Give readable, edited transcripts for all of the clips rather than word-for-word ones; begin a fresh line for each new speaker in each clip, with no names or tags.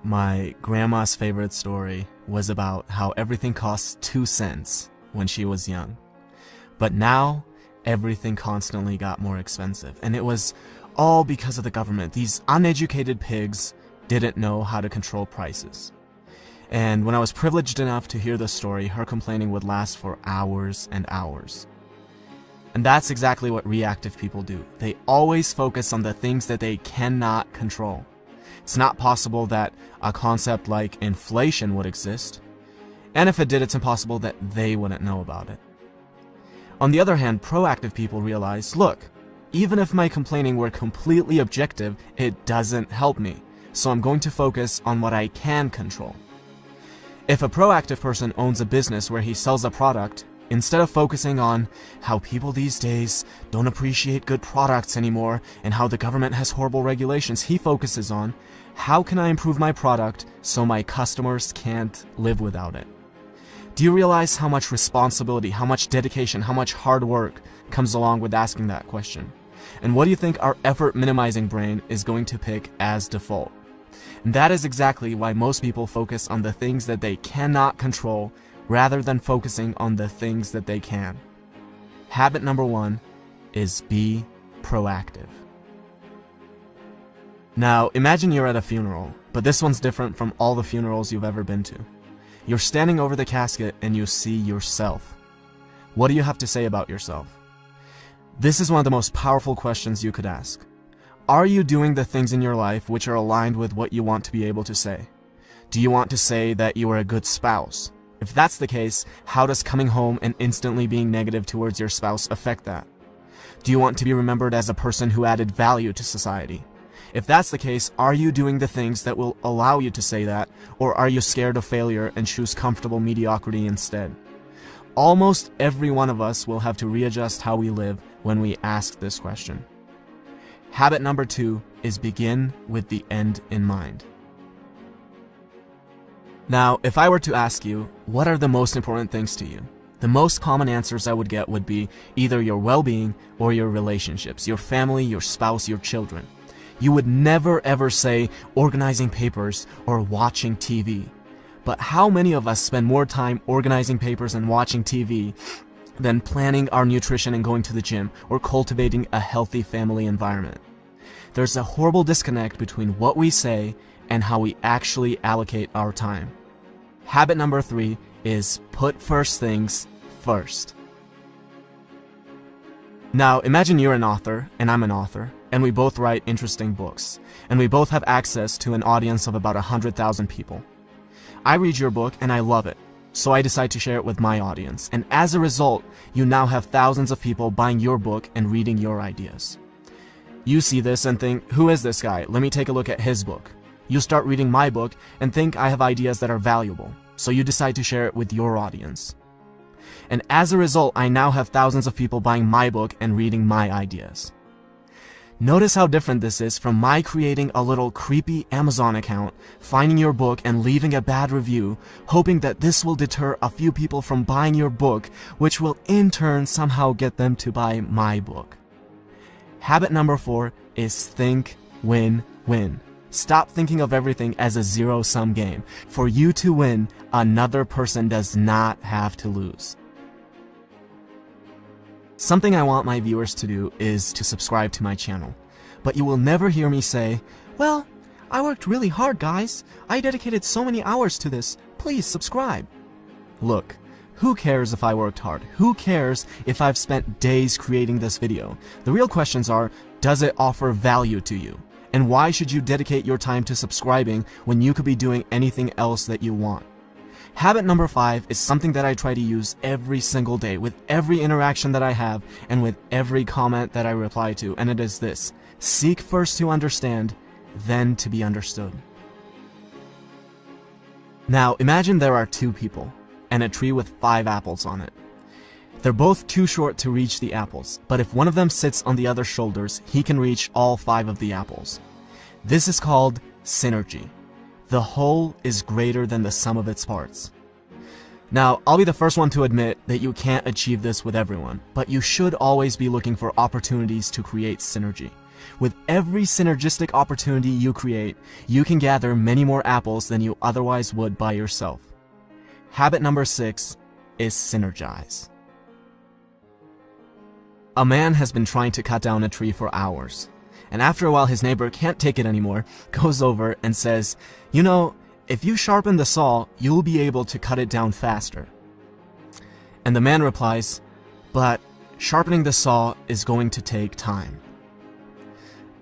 my grandma's favorite story was about how everything cost 2 cents when she was young. But now, everything constantly got more expensive. And it was all because of the government. These uneducated pigs didn't know how to control prices. And when I was privileged enough to hear the story, her complaining would last for hours and hours. And that's exactly what reactive people do. They always focus on the things that they cannot control. It's not possible that a concept like inflation would exist. And if it did, it's impossible that they wouldn't know about it. On the other hand, proactive people realize, look, even if my complaining were completely objective, it doesn't help me. So I'm going to focus on what I can control. If a proactive person owns a business where he sells a product, instead of focusing on how people these days don't appreciate good products anymore and how the government has horrible regulations, he focuses on how can I improve my product so my customers can't live without it. Do you realize how much responsibility, how much dedication, how much hard work comes along with asking that question? And what do you think our effort minimizing brain is going to pick as default? And that is exactly why most people focus on the things that they cannot control rather than focusing on the things that they can. Habit number 1 is be proactive. Now, imagine you're at a funeral, but this one's different from all the funerals you've ever been to. You're standing over the casket and you see yourself. What do you have to say about yourself? This is one of the most powerful questions you could ask. Are you doing the things in your life which are aligned with what you want to be able to say? Do you want to say that you are a good spouse? If that's the case, how does coming home and instantly being negative towards your spouse affect that? Do you want to be remembered as a person who added value to society? If that's the case, are you doing the things that will allow you to say that, or are you scared of failure and choose comfortable mediocrity instead? Almost every one of us will have to readjust how we live when we ask this question. Habit number 2 is begin with the end in mind. Now, if I were to ask you, what are the most important things to you? The most common answers I would get would be either your well-being or your relationships, your family, your spouse, your children. You would never ever say organizing papers or watching TV. But how many of us spend more time organizing papers and watching TV than planning our nutrition and going to the gym or cultivating a healthy family environment? There's a horrible disconnect between what we say and how we actually allocate our time. Habit number 3 is put first things first. Now, imagine you're an author and I'm an author, and we both write interesting books, and we both have access to an audience of about 100,000 people. I read your book and I love it, so I decide to share it with my audience, and as a result, you now have thousands of people buying your book and reading your ideas. You see this and think, who is this guy? Let me take a look at his book. You start reading my book and think I have ideas that are valuable, so you decide to share it with your audience. And as a result, I now have thousands of people buying my book and reading my ideas. Notice how different this is from my creating a little creepy Amazon account, finding your book and leaving a bad review, hoping that this will deter a few people from buying your book, which will in turn somehow get them to buy my book. Habit number 4 is think win-win. Stop thinking of everything as a zero-sum game. For you to win, another person does not have to lose. Something I want my viewers to do is to subscribe to my channel. But you will never hear me say, well, I worked really hard, guys. I dedicated so many hours to this. Please subscribe. Look, who cares if I worked hard? Who cares if I've spent days creating this video? The real questions are, does it offer value to you? And why should you dedicate your time to subscribing when you could be doing anything else that you want? Habit number 5 is something that I try to use every single day with every interaction that I have and with every comment that I reply to, and it is this: seek first to understand, then to be understood. Now, imagine there are 2 people and a tree with 5 apples on it. They're both too short to reach the apples, but if one of them sits on the other's shoulders, he can reach all 5 of the apples. This is called synergy. The whole is greater than the sum of its parts. Now, I'll be the first one to admit that you can't achieve this with everyone, but you should always be looking for opportunities to create synergy. With every synergistic opportunity you create, you can gather many more apples than you otherwise would by yourself. Habit number 6 is synergize. A man has been trying to cut down a tree for hours, and after a while his neighbor can't take it anymore, goes over and says, "You know, if you sharpen the saw, you'll be able to cut it down faster." And the man replies, "But sharpening the saw is going to take time."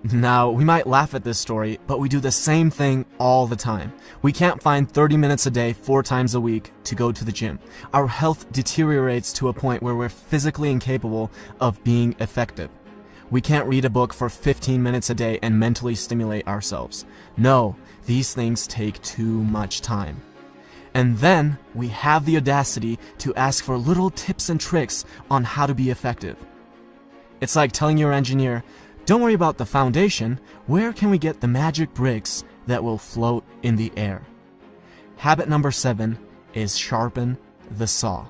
Now, we might laugh at this story, but we do the same thing all the time. We can't find 30 minutes a day, 4 times a week, to go to the gym. Our health deteriorates to a point where we're physically incapable of being effective. We can't read a book for 15 minutes a day and mentally stimulate ourselves. No, these things take too much time. And then we have the audacity to ask for little tips and tricks on how to be effective. It's like telling your engineer, "Don't worry about the foundation, where can we get the magic bricks that will float in the air?" Habit number 7 is sharpen the saw.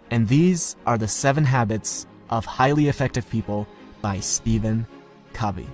And these are the 7 habits of highly effective people by Stephen Covey.